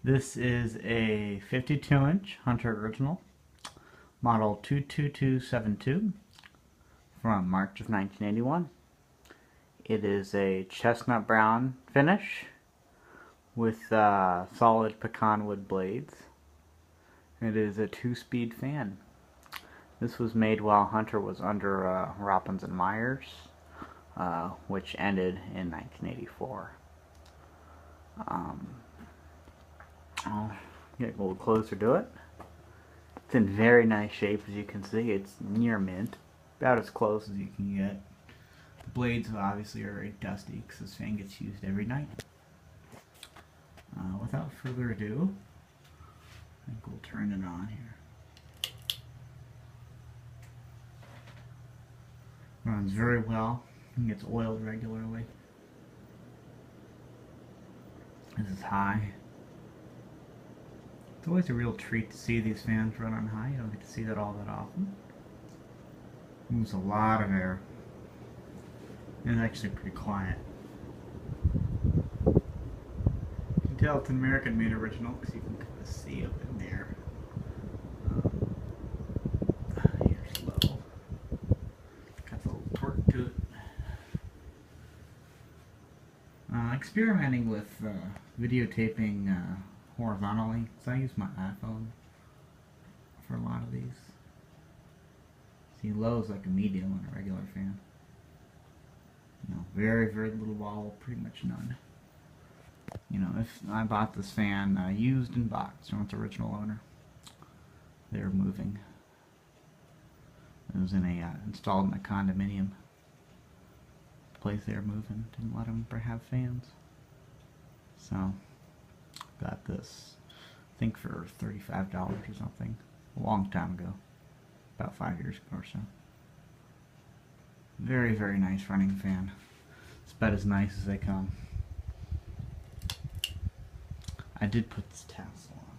This is a 52-inch Hunter Original, model 22272 from March of 1981. It is a chestnut brown finish with solid pecan wood blades. It is a 2-speed fan. This was made while Hunter was under Roppens and Myers, which ended in 1984. I'll get a little closer to it. It's in very nice shape, as you can see. It's near mint, about as close as you can get. The blades obviously are very dusty because this fan gets used every night. Without further ado, I think we'll turn it on here. Runs very well and gets oiled regularly. This is high. It's always a real treat to see these fans run on high. You don't get to see that all that often. Moves a lot of air. And it's actually pretty quiet. You can tell it's an American-made original because you can kind of see up in there. Here's low. Got a little torque to it. Experimenting with videotaping horizontally, so I use my iPhone for a lot of these. See, low is like a medium on a regular fan. You know, very, very little wobble, pretty much none. You know, if I bought this fan used in box from its original owner, they were moving. It was in a installed in a condominium. The place they were moving didn't let them have fans, so got this, I think for $35 or something, a long time ago, about 5 years ago or so. Very, very nice running fan. It's about as nice as they come. I did put this tassel on.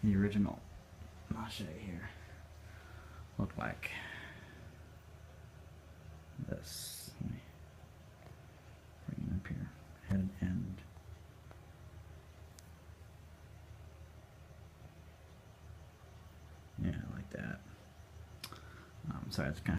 The original, I'll show you here, looked like this. Let me bring it up here, head and end. Yeah, like that. So it's kind of